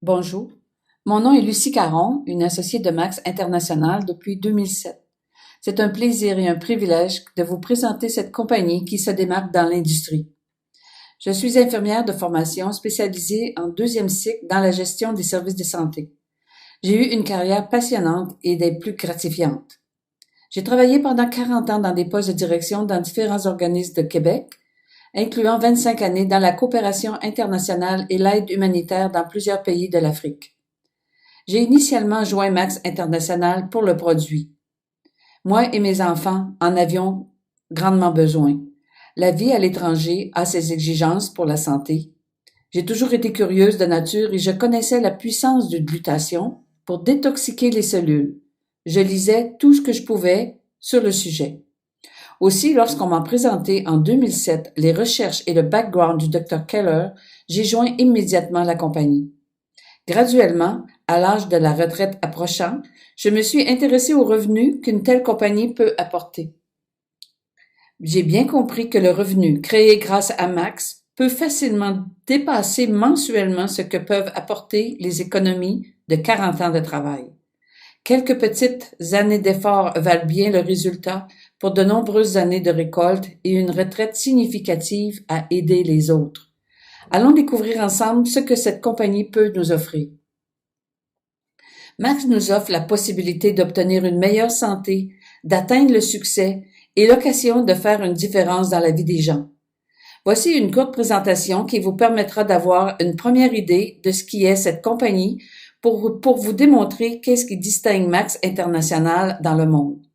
Bonjour, mon nom est Lucie Caron, une associée de Max International depuis 2007. C'est un plaisir et un privilège de vous présenter cette compagnie qui se démarque dans l'industrie. Je suis infirmière de formation spécialisée en deuxième cycle dans la gestion des services de santé. J'ai eu une carrière passionnante et des plus gratifiantes. J'ai travaillé pendant 40 ans dans des postes de direction dans différents organismes de Québec, incluant 25 années dans la coopération internationale et l'aide humanitaire dans plusieurs pays de l'Afrique. J'ai initialement joint Max International pour le produit. Moi et mes enfants en avions grandement besoin. La vie à l'étranger a ses exigences pour la santé. J'ai toujours été curieuse de nature et je connaissais la puissance du glutathion pour détoxiquer les cellules. Je lisais tout ce que je pouvais sur le sujet. Aussi, lorsqu'on m'a présenté en 2007 les recherches et le background du Dr. Keller, j'ai joint immédiatement la compagnie. Graduellement, à l'âge de la retraite approchant, je me suis intéressée aux revenus qu'une telle compagnie peut apporter. J'ai bien compris que le revenu créé grâce à Max peut facilement dépasser mensuellement ce que peuvent apporter les économies de 40 ans de travail. Quelques petites années d'efforts valent bien le résultat pour de nombreuses années de récolte et une retraite significative à aider les autres. Allons découvrir ensemble ce que cette compagnie peut nous offrir. Max nous offre la possibilité d'obtenir une meilleure santé, d'atteindre le succès et l'occasion de faire une différence dans la vie des gens. Voici une courte présentation qui vous permettra d'avoir une première idée de ce qui est cette compagnie pour vous démontrer qu'est-ce qui distingue Max International dans le monde.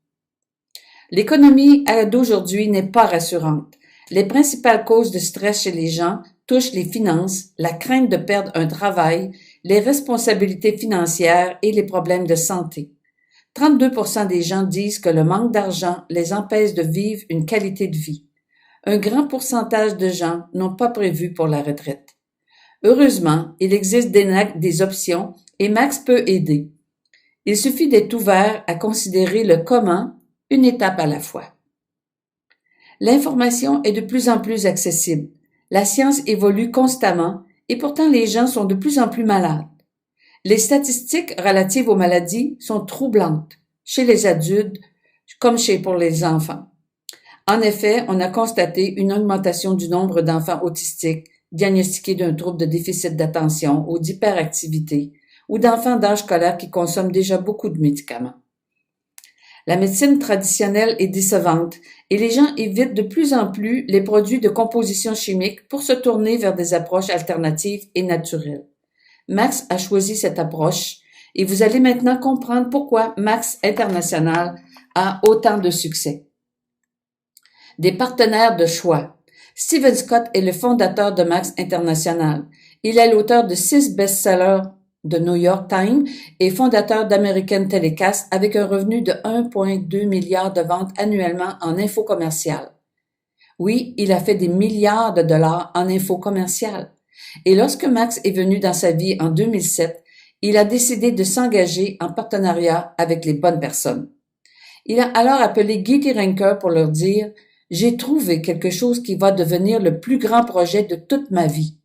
L'économie d'aujourd'hui n'est pas rassurante. Les principales causes de stress chez les gens touchent les finances, la crainte de perdre un travail, les responsabilités financières et les problèmes de santé. 32% des gens disent que le manque d'argent les empêche de vivre une qualité de vie. Un grand pourcentage de gens n'ont pas prévu pour la retraite. Heureusement, il existe des options et Max peut aider. Il suffit d'être ouvert à considérer le comment, une étape à la fois. L'information est de plus en plus accessible. La science évolue constamment et pourtant les gens sont de plus en plus malades. Les statistiques relatives aux maladies sont troublantes, chez les adultes comme pour les enfants. En effet, on a constaté une augmentation du nombre d'enfants autistiques diagnostiqués d'un trouble de déficit d'attention ou d'hyperactivité, ou d'enfants d'âge scolaire qui consomment déjà beaucoup de médicaments. La médecine traditionnelle est décevante et les gens évitent de plus en plus les produits de composition chimique pour se tourner vers des approches alternatives et naturelles. Max a choisi cette approche et vous allez maintenant comprendre pourquoi Max International a autant de succès. Des partenaires de choix. Stephen Scott est le fondateur de Max International. Il est l'auteur de 6 best-sellers de New York Times et fondateur d'American Telecast avec un revenu de 1,2 milliard de ventes annuellement en info commerciale. Oui, il a fait des milliards de dollars en info commerciale. Et lorsque Max est venu dans sa vie en 2007, il a décidé de s'engager en partenariat avec les bonnes personnes. Il a alors appelé Giti Renker pour leur dire « J'ai trouvé quelque chose qui va devenir le plus grand projet de toute ma vie.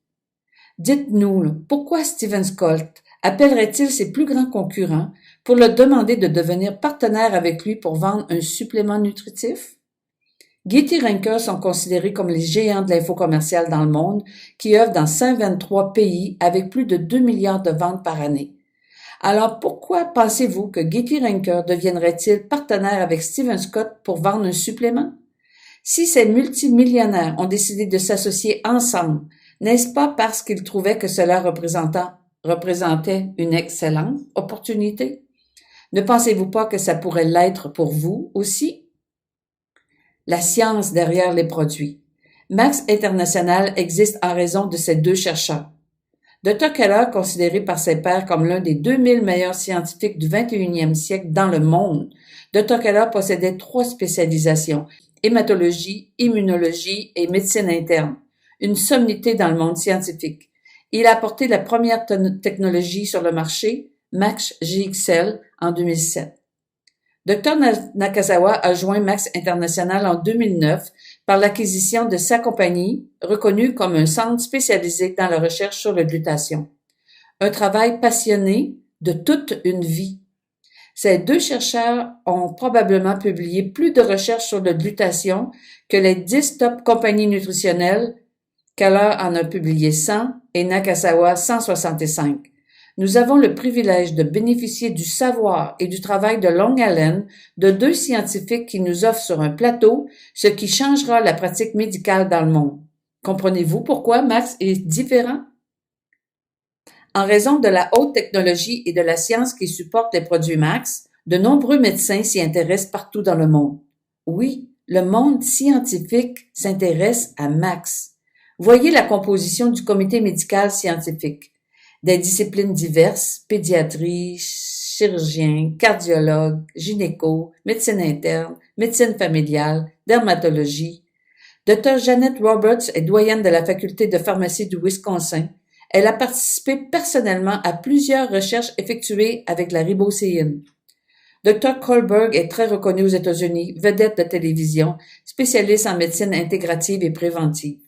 Dites-nous, pourquoi Stephen Scott appellerait-il ses plus grands concurrents pour leur demander de devenir partenaire avec lui pour vendre un supplément nutritif? » Giti Renker sont considérés comme les géants de l'info commerciale dans le monde qui œuvrent dans 123 pays avec plus de 2 milliards de ventes par année. Alors pourquoi pensez-vous que Giti Renker deviendrait-il partenaire avec Stephen Scott pour vendre un supplément? Si ces multimillionnaires ont décidé de s'associer ensemble, n'est-ce pas parce qu'ils trouvaient que cela représentait une excellente opportunité? Ne pensez-vous pas que ça pourrait l'être pour vous aussi? La science derrière les produits. Max International existe en raison de ces 2 chercheurs. Dr. Keller, considéré par ses pairs comme l'un des 2000 meilleurs scientifiques du 21e siècle dans le monde, Dr. Keller possédait 3 spécialisations, hématologie, immunologie et médecine interne, une sommité dans le monde scientifique. Il a apporté la première technologie sur le marché, Max GXL, en 2007. Dr. Nakazawa a joint Max International en 2009 par l'acquisition de sa compagnie, reconnue comme un centre spécialisé dans la recherche sur le glutathion. un travail passionné de toute une vie. Ces deux chercheurs ont probablement publié plus de recherches sur la glutation que les 10 top compagnies nutritionnelles. Keller en a publié 100 et Nakasawa 165. Nous avons le privilège de bénéficier du savoir et du travail de longue haleine de deux scientifiques qui nous offrent sur un plateau ce qui changera la pratique médicale dans le monde. Comprenez-vous pourquoi Max est différent? En raison de la haute technologie et de la science qui supporte les produits Max, de nombreux médecins s'y intéressent partout dans le monde. Oui, le monde scientifique s'intéresse à Max. Voyez la composition du comité médical scientifique. Des disciplines diverses, pédiatrie, chirurgien, cardiologue, gynéco, médecine interne, médecine familiale, dermatologie. Dr. Janet Roberts est doyenne de la faculté de pharmacie du Wisconsin. Elle a participé personnellement à plusieurs recherches effectuées avec la ribocéine. Dr. Kohlberg est très reconnu aux États-Unis, vedette de télévision, spécialiste en médecine intégrative et préventive.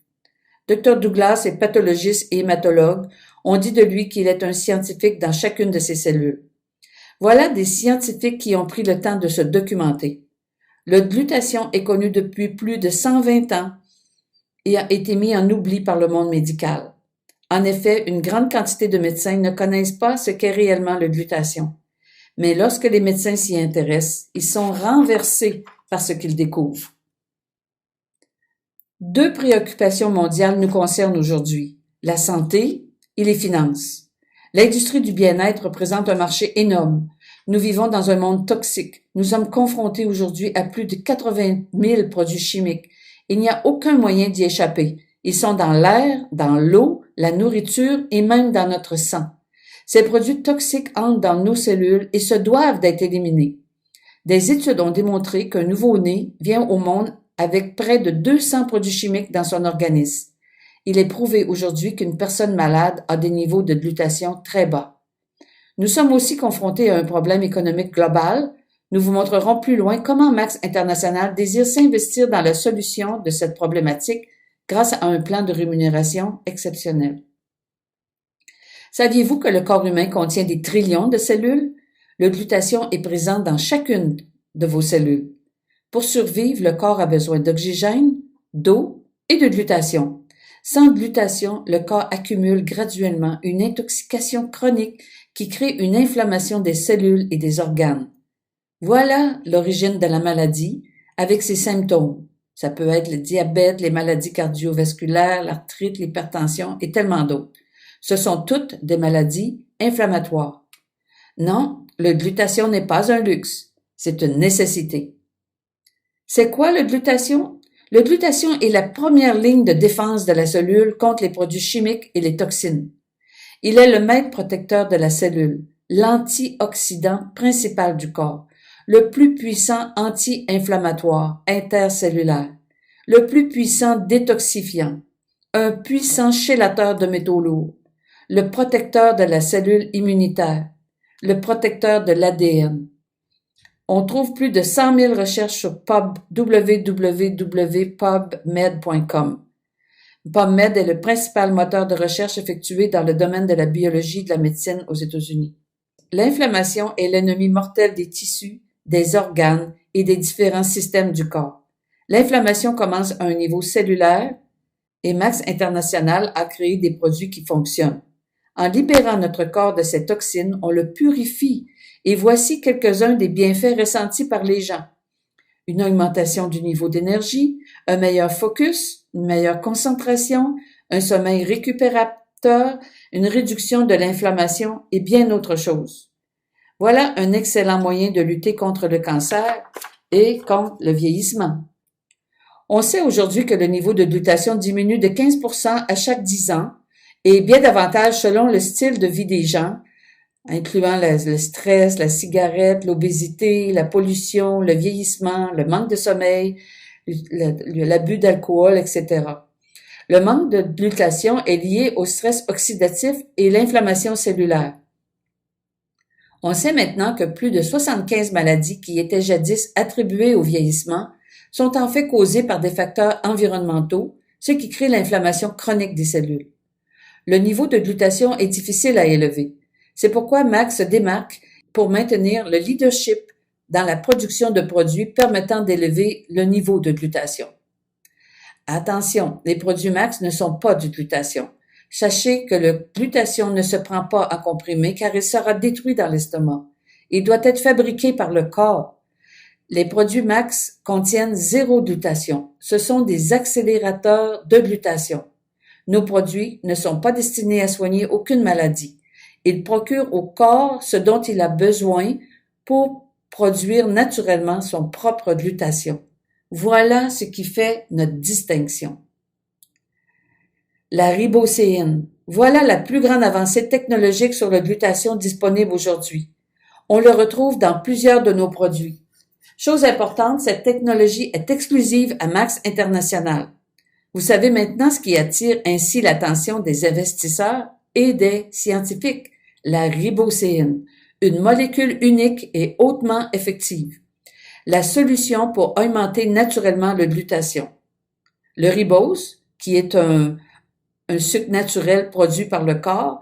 Dr. Douglas est pathologiste et hématologue. On dit de lui qu'il est un scientifique dans chacune de ses cellules. Voilà des scientifiques qui ont pris le temps de se documenter. Le glutathion est connu depuis plus de 120 ans et a été mis en oubli par le monde médical. En effet, une grande quantité de médecins ne connaissent pas ce qu'est réellement le glutathion. Mais lorsque les médecins s'y intéressent, ils sont renversés par ce qu'ils découvrent. Deux préoccupations mondiales nous concernent aujourd'hui, la santé et les finances. L'industrie du bien-être représente un marché énorme. Nous vivons dans un monde toxique. Nous sommes confrontés aujourd'hui à plus de 80 000 produits chimiques. Il n'y a aucun moyen d'y échapper. Ils sont dans l'air, dans l'eau, la nourriture et même dans notre sang. Ces produits toxiques entrent dans nos cellules et se doivent d'être éliminés. Des études ont démontré qu'un nouveau-né vient au monde avec près de 200 produits chimiques dans son organisme. Il est prouvé aujourd'hui qu'une personne malade a des niveaux de glutathion très bas. Nous sommes aussi confrontés à un problème économique global. Nous vous montrerons plus loin comment Max International désire s'investir dans la solution de cette problématique grâce à un plan de rémunération exceptionnel. Saviez-vous que le corps humain contient des trillions de cellules? Le glutathion est présent dans chacune de vos cellules. Pour survivre, le corps a besoin d'oxygène, d'eau et de glutathion. Sans glutathion, le corps accumule graduellement une intoxication chronique qui crée une inflammation des cellules et des organes. Voilà l'origine de la maladie avec ses symptômes. Ça peut être le diabète, les maladies cardiovasculaires, l'arthrite, l'hypertension et tellement d'autres. Ce sont toutes des maladies inflammatoires. Non, le glutathion n'est pas un luxe, c'est une nécessité. C'est quoi le glutathion? Le glutathion est la première ligne de défense de la cellule contre les produits chimiques et les toxines. Il est le maître protecteur de la cellule, l'antioxydant principal du corps, le plus puissant anti-inflammatoire intercellulaire, le plus puissant détoxifiant, un puissant chélateur de métaux lourds, le protecteur de la cellule immunitaire, le protecteur de l'ADN. On trouve plus de 100 000 recherches sur www.pubmed.com. PubMed est le principal moteur de recherche effectué dans le domaine de la biologie et de la médecine aux États-Unis. L'inflammation est l'ennemi mortel des tissus, des organes et des différents systèmes du corps. L'inflammation commence à un niveau cellulaire et Max International a créé des produits qui fonctionnent. En libérant notre corps de ces toxines, on le purifie et voici quelques-uns des bienfaits ressentis par les gens. Une augmentation du niveau d'énergie, un meilleur focus, une meilleure concentration, un sommeil récupérateur, une réduction de l'inflammation et bien autre chose. Voilà un excellent moyen de lutter contre le cancer et contre le vieillissement. On sait aujourd'hui que le niveau de glutathion diminue de 15% à chaque 10 ans et bien davantage selon le style de vie des gens, incluant le stress, la cigarette, l'obésité, la pollution, le vieillissement, le manque de sommeil, l'abus d'alcool, etc. Le manque de glutathion est lié au stress oxydatif et l'inflammation cellulaire. On sait maintenant que plus de 75 maladies qui étaient jadis attribuées au vieillissement sont en fait causées par des facteurs environnementaux, ce qui crée l'inflammation chronique des cellules. Le niveau de glutation est difficile à élever. C'est pourquoi Max se démarque pour maintenir le leadership dans la production de produits permettant d'élever le niveau de glutation. Attention, les produits Max ne sont pas du glutation. Sachez que le glutation ne se prend pas en comprimé car il sera détruit dans l'estomac. Il doit être fabriqué par le corps. Les produits Max contiennent zéro glutation. Ce sont des accélérateurs de glutation. Nos produits ne sont pas destinés à soigner aucune maladie. Ils procurent au corps ce dont il a besoin pour produire naturellement son propre glutation. Voilà ce qui fait notre distinction. La ribocéine. Voilà la plus grande avancée technologique sur la glutation disponible aujourd'hui. On le retrouve dans plusieurs de nos produits. Chose importante, cette technologie est exclusive à Max International. Vous savez maintenant ce qui attire ainsi l'attention des investisseurs et des scientifiques, la ribocéine, une molécule unique et hautement effective. La solution pour augmenter naturellement le glutation. Le ribose, qui est un sucre naturel produit par le corps,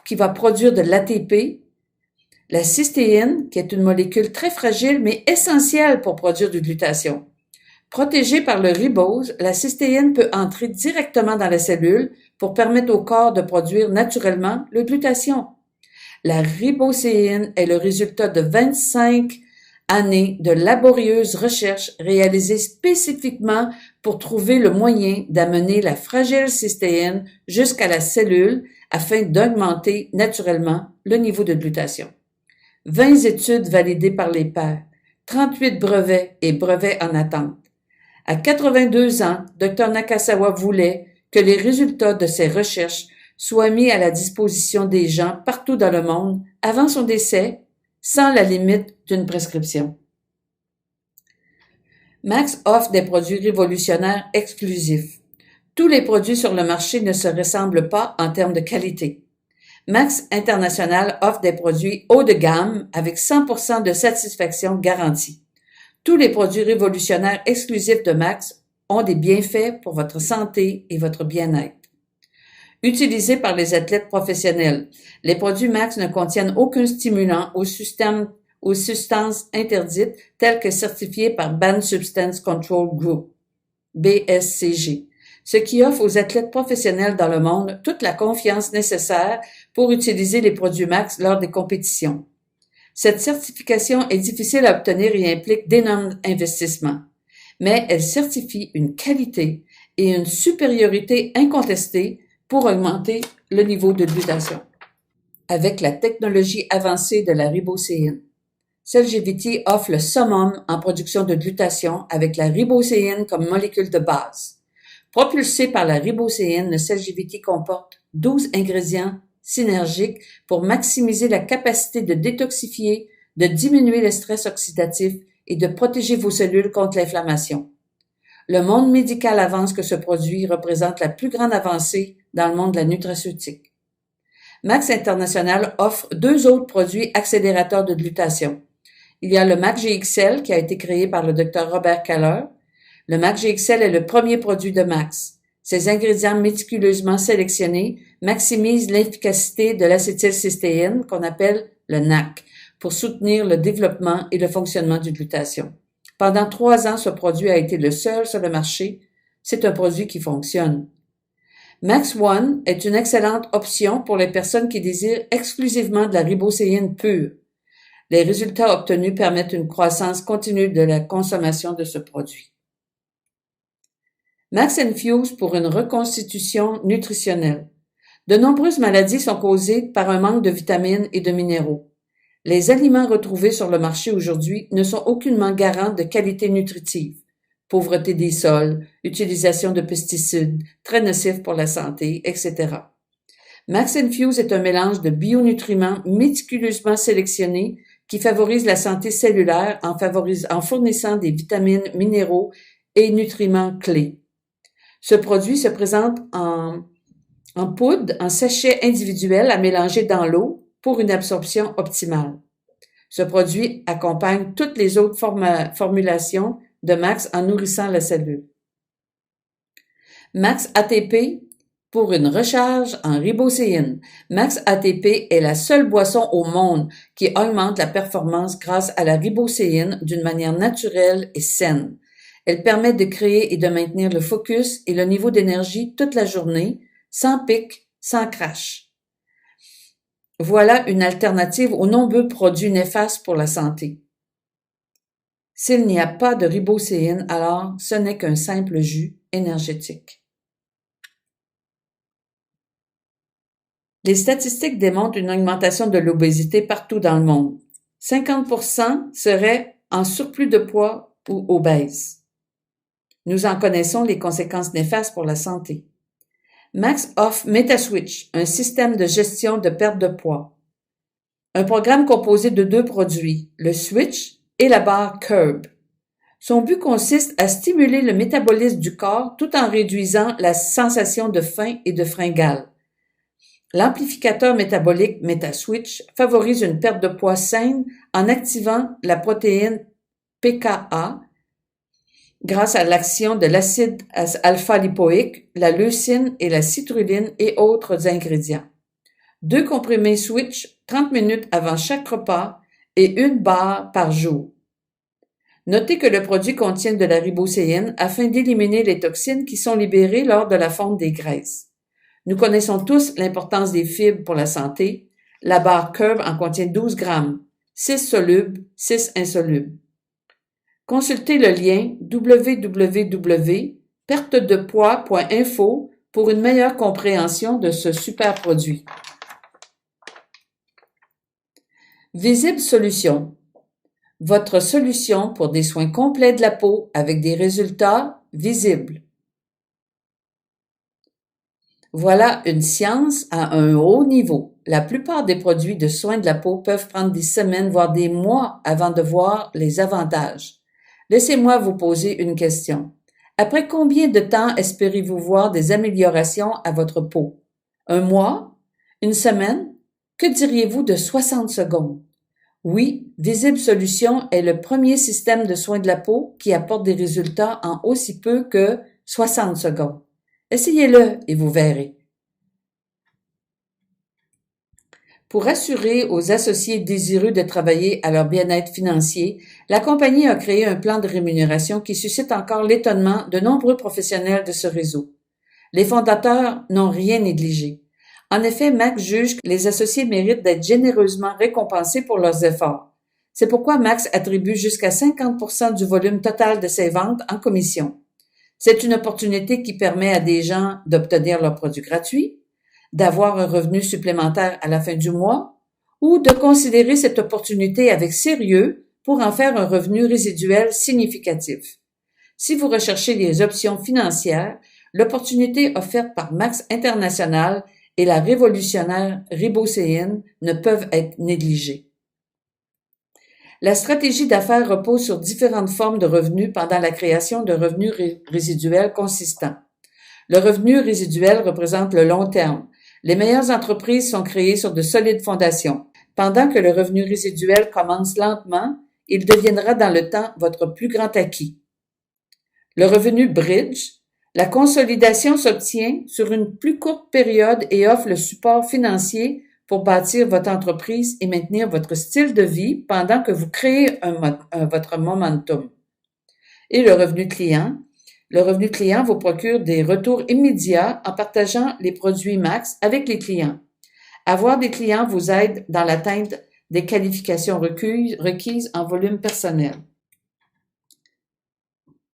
qui va produire de l'ATP. La cystéine, qui est une molécule très fragile mais essentielle pour produire du glutation. Protégée par le ribose, la cystéine peut entrer directement dans la cellule pour permettre au corps de produire naturellement le glutation. La ribocéine est le résultat de 25 années de laborieuses recherches réalisées spécifiquement pour trouver le moyen d'amener la fragile cystéine jusqu'à la cellule afin d'augmenter naturellement le niveau de glutation. 20 études validées par les pairs, 38 brevets et brevets en attente. À 82 ans, Dr Nakasawa voulait que les résultats de ses recherches soient mis à la disposition des gens partout dans le monde avant son décès, sans la limite d'une prescription. Max offre des produits révolutionnaires exclusifs. Tous les produits sur le marché ne se ressemblent pas en termes de qualité. Max International offre des produits haut de gamme avec 100% de satisfaction garantie. Tous les produits révolutionnaires exclusifs de Max ont des bienfaits pour votre santé et votre bien-être. Utilisés par les athlètes professionnels, les produits Max ne contiennent aucun stimulant aux substances interdites telles que certifiées par Banned Substance Control Group, BSCG, ce qui offre aux athlètes professionnels dans le monde toute la confiance nécessaire pour utiliser les produits Max lors des compétitions. Cette certification est difficile à obtenir et implique d'énormes investissements, mais elle certifie une qualité et une supériorité incontestée pour augmenter le niveau de glutation. Avec la technologie avancée de la ribocéine, Celgevity offre le summum en production de glutation avec la ribocéine comme molécule de base. Propulsé par la ribocéine, le Celgevity comporte 12 ingrédients synergiques pour maximiser la capacité de détoxifier, de diminuer le stress oxydatif et de protéger vos cellules contre l'inflammation. Le monde médical avance que ce produit représente la plus grande avancée dans le monde de la nutraceutique. Max International offre 2 autres produits accélérateurs de glutation. Il y a le Max GXL qui a été créé par le Dr Robert Kaller. Le Max GXL est le premier produit de Max. Ces ingrédients méticuleusement sélectionnés maximisent l'efficacité de l'acétylcystéine qu'on appelle le NAC pour soutenir le développement et le fonctionnement du glutation. Pendant 3 ans, ce produit a été le seul sur le marché. C'est un produit qui fonctionne. Max One est une excellente option pour les personnes qui désirent exclusivement de la ribocéine pure. Les résultats obtenus permettent une croissance continue de la consommation de ce produit. Max Infuse pour une reconstitution nutritionnelle. De nombreuses maladies sont causées par un manque de vitamines et de minéraux. Les aliments retrouvés sur le marché aujourd'hui ne sont aucunement garants de qualité nutritive. Pauvreté des sols, utilisation de pesticides, très nocifs pour la santé, etc. Max Infuse est un mélange de bionutriments méticuleusement sélectionnés qui favorise la santé cellulaire en fournissant des vitamines, minéraux et nutriments clés. Ce produit se présente en poudre, en sachet individuel à mélanger dans l'eau pour une absorption optimale. Ce produit accompagne toutes les autres formulations de Max en nourrissant la cellule. Max ATP pour une recharge en ribocéine. Max ATP est la seule boisson au monde qui augmente la performance grâce à la ribocéine d'une manière naturelle et saine. Elle permet de créer et de maintenir le focus et le niveau d'énergie toute la journée, sans pic, sans crash. Voilà une alternative aux nombreux produits néfastes pour la santé. S'il n'y a pas de ribocéine, alors ce n'est qu'un simple jus énergétique. Les statistiques démontrent une augmentation de l'obésité partout dans le monde. 50% seraient en surplus de poids ou obèses. Nous en connaissons les conséquences néfastes pour la santé. Max offre MetaSwitch, un système de gestion de perte de poids. Un programme composé de 2 produits, le Switch et la barre Curb. Son but consiste à stimuler le métabolisme du corps tout en réduisant la sensation de faim et de fringale. L'amplificateur métabolique MetaSwitch favorise une perte de poids saine en activant la protéine PKA grâce à l'action de l'acide alpha-lipoïque, la leucine et la citrulline et autres ingrédients. 2 comprimés Switch 30 minutes avant chaque repas et 1 barre par jour. Notez que le produit contient de la ribocéine afin d'éliminer les toxines qui sont libérées lors de la fonte des graisses. Nous connaissons tous l'importance des fibres pour la santé. La barre Curb en contient 12 grammes, 6 solubles, 6 insolubles. Consultez le lien www.pertedepoids.info pour une meilleure compréhension de ce super produit. Visible Solutions. Votre solution pour des soins complets de la peau avec des résultats visibles. Voilà une science à un haut niveau. La plupart des produits de soins de la peau peuvent prendre des semaines, voire des mois avant de voir les avantages. Laissez-moi vous poser une question. Après combien de temps espérez-vous voir des améliorations à votre peau? 1 mois? 1 semaine? Que diriez-vous de 60 secondes? Oui, Visible Solutions est le premier système de soins de la peau qui apporte des résultats en aussi peu que 60 secondes. Essayez-le et vous verrez. Pour assurer aux associés désireux de travailler à leur bien-être financier, la compagnie a créé un plan de rémunération qui suscite encore l'étonnement de nombreux professionnels de ce réseau. Les fondateurs n'ont rien négligé. En effet, Max juge que les associés méritent d'être généreusement récompensés pour leurs efforts. C'est pourquoi Max attribue jusqu'à 50% du volume total de ses ventes en commission. C'est une opportunité qui permet à des gens d'obtenir leurs produits gratuits, d'avoir un revenu supplémentaire à la fin du mois, ou de considérer cette opportunité avec sérieux pour en faire un revenu résiduel significatif. Si vous recherchez les options financières, l'opportunité offerte par Max International et la révolutionnaire ribocéine ne peuvent être négligées. La stratégie d'affaires repose sur différentes formes de revenus pendant la création de revenus résiduels consistants. Le revenu résiduel représente le long terme. Les meilleures entreprises sont créées sur de solides fondations. Pendant que le revenu résiduel commence lentement, il deviendra dans le temps votre plus grand acquis. Le revenu bridge, la consolidation s'obtient sur une plus courte période et offre le support financier pour bâtir votre entreprise et maintenir votre style de vie pendant que vous créez votre momentum. Et le revenu client. Le revenu client vous procure des retours immédiats en partageant les produits Max avec les clients. Avoir des clients vous aide dans l'atteinte des qualifications requises en volume personnel.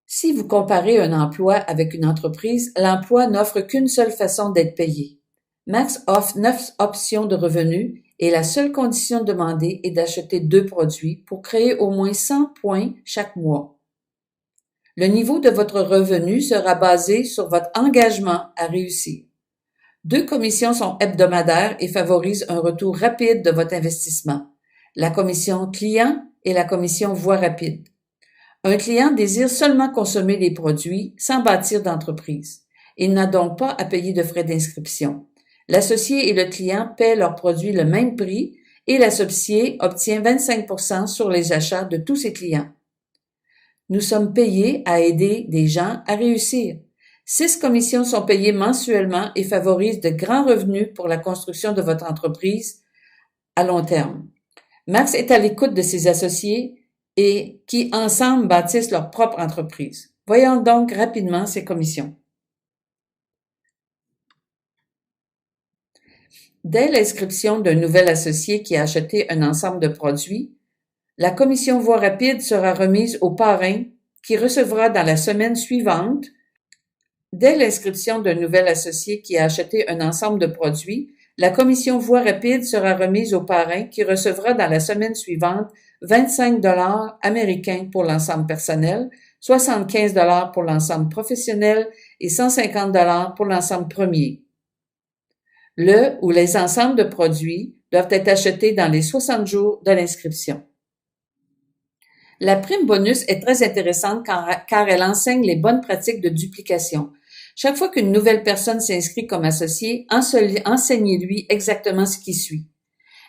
Si vous comparez un emploi avec une entreprise, l'emploi n'offre qu'une seule façon d'être payé. Max offre 9 options de revenus et la seule condition demandée est d'acheter 2 produits pour créer au moins 100 points chaque mois. Le niveau de votre revenu sera basé sur votre engagement à réussir. 2 commissions sont hebdomadaires et favorisent un retour rapide de votre investissement. La commission client et la commission voie rapide. Un client désire seulement consommer les produits sans bâtir d'entreprise. Il n'a donc pas à payer de frais d'inscription. L'associé et le client paient leurs produits le même prix et l'associé obtient 25% sur les achats de tous ses clients. Nous sommes payés à aider des gens à réussir. 6 commissions sont payées mensuellement et favorisent de grands revenus pour la construction de votre entreprise à long terme. Max est à l'écoute de ses associés et qui, ensemble, bâtissent leur propre entreprise. Voyons donc rapidement ces commissions. Dès l'inscription d'un nouvel associé qui a acheté un ensemble de produits, la commission Voie rapide sera remise au parrain qui recevra dans la semaine suivante. Dès l'inscription d'un nouvel associé qui a acheté un ensemble de produits, la commission Voie rapide sera remise au parrain qui recevra dans la semaine suivante 25 $ américains pour l'ensemble personnel, 75 $ pour l'ensemble professionnel et 150 $ pour l'ensemble premier. Le ou les ensembles de produits doivent être achetés dans les 60 jours de l'inscription. La prime bonus est très intéressante car elle enseigne les bonnes pratiques de duplication. Chaque fois qu'une nouvelle personne s'inscrit comme associé, enseignez-lui exactement ce qui suit.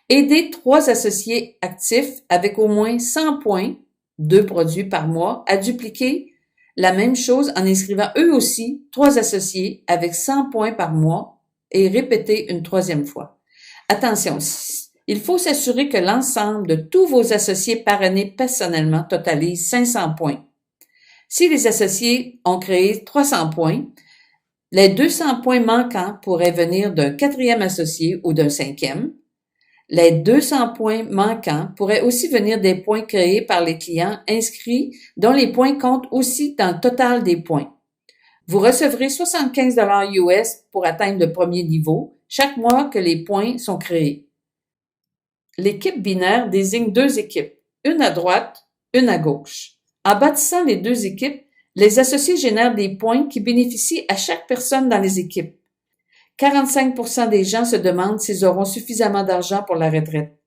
Aidez 3 associés actifs avec au moins 100 points, 2 produits par mois, à dupliquer la même chose en inscrivant eux aussi 3 associés avec 100 points par mois et répéter une 3e fois. Attention, il faut s'assurer que l'ensemble de tous vos associés parrainés personnellement totalise 500 points. Si les associés ont créé 300 points, les 200 points manquants pourraient venir d'un 4e associé ou d'un 5e. Les 200 points manquants pourraient aussi venir des points créés par les clients inscrits dont les points comptent aussi dans le total des points. Vous recevrez 75 $ US pour atteindre le premier niveau chaque mois que les points sont créés. L'équipe binaire désigne 2 équipes, une à droite, une à gauche. En bâtissant les 2 équipes, les associés génèrent des points qui bénéficient à chaque personne dans les équipes. 45% des gens se demandent s'ils auront suffisamment d'argent pour la retraite.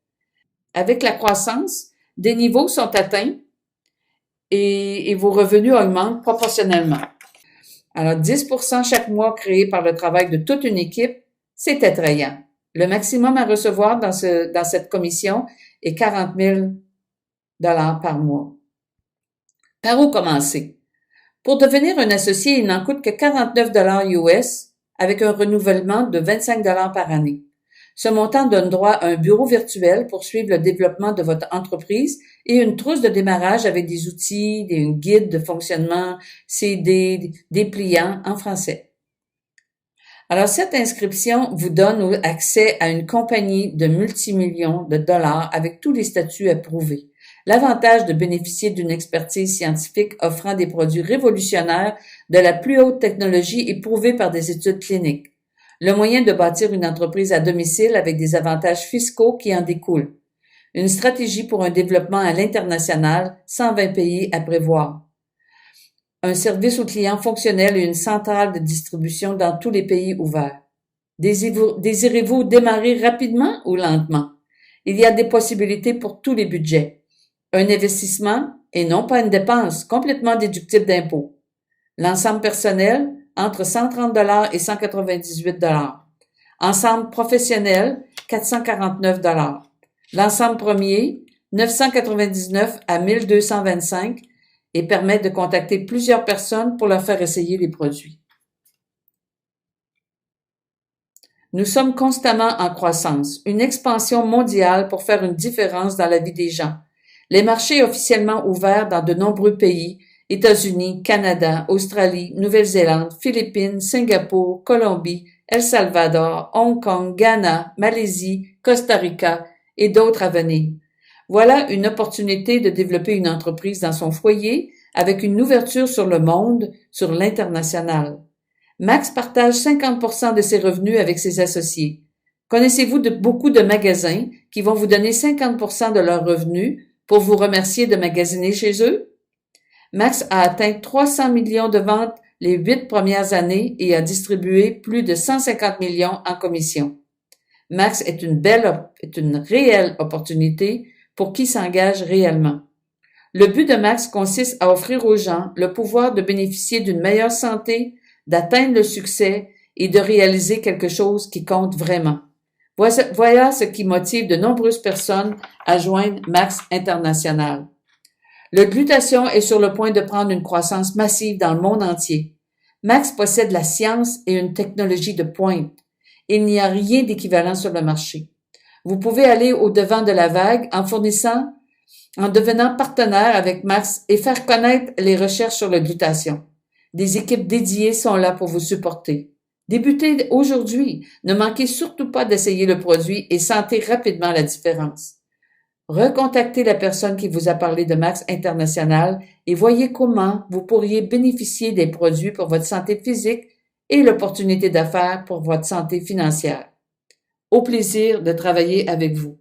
Avec la croissance, des niveaux sont atteints et vos revenus augmentent proportionnellement. Alors 10% chaque mois créé par le travail de toute une équipe, c'est attrayant. Le maximum à recevoir dans cette commission est 40 000 $ par mois. Par où commencer? Pour devenir un associé, il n'en coûte que 49 $ US avec un renouvellement de 25 $ par année. Ce montant donne droit à un bureau virtuel pour suivre le développement de votre entreprise et une trousse de démarrage avec des outils, un guide de fonctionnement, CD, dépliants en français. Alors, cette inscription vous donne accès à une compagnie de multimillions de dollars avec tous les statuts approuvés. L'avantage de bénéficier d'une expertise scientifique offrant des produits révolutionnaires de la plus haute technologie est prouvé par des études cliniques. Le moyen de bâtir une entreprise à domicile avec des avantages fiscaux qui en découlent. Une stratégie pour un développement à l'international, 120 pays à prévoir. Un service aux clients fonctionnel et une centrale de distribution dans tous les pays ouverts. Désirez-vous démarrer rapidement ou lentement? Il y a des possibilités pour tous les budgets. Un investissement et non pas une dépense complètement déductible d'impôts. L'ensemble personnel, entre 130 $ et 198 $. Ensemble professionnel, 449 $. L'ensemble premier, 999 à 1225 et permet de contacter plusieurs personnes pour leur faire essayer les produits. Nous sommes constamment en croissance, une expansion mondiale pour faire une différence dans la vie des gens. Les marchés officiellement ouverts dans de nombreux pays, États-Unis, Canada, Australie, Nouvelle-Zélande, Philippines, Singapour, Colombie, El Salvador, Hong Kong, Ghana, Malaisie, Costa Rica et d'autres à venir. Voilà une opportunité de développer une entreprise dans son foyer avec une ouverture sur le monde, sur l'international. Max partage 50% de ses revenus avec ses associés. Connaissez-vous beaucoup de magasins qui vont vous donner 50% de leurs revenus pour vous remercier de magasiner chez eux? Max a atteint 300 millions de ventes les 8 premières années et a distribué plus de 150 millions en commission. Max est une réelle opportunité pour qui s'engage réellement. Le but de Max consiste à offrir aux gens le pouvoir de bénéficier d'une meilleure santé, d'atteindre le succès et de réaliser quelque chose qui compte vraiment. Voilà ce qui motive de nombreuses personnes à joindre Max International. Le glutathion est sur le point de prendre une croissance massive dans le monde entier. Max possède la science et une technologie de pointe. Il n'y a rien d'équivalent sur le marché. Vous pouvez aller au-devant de la vague en devenant partenaire avec Max et faire connaître les recherches sur le glutathion. Des équipes dédiées sont là pour vous supporter. Débutez aujourd'hui. Ne manquez surtout pas d'essayer le produit et sentez rapidement la différence. Recontactez la personne qui vous a parlé de Max International et voyez comment vous pourriez bénéficier des produits pour votre santé physique et l'opportunité d'affaires pour votre santé financière. Au plaisir de travailler avec vous.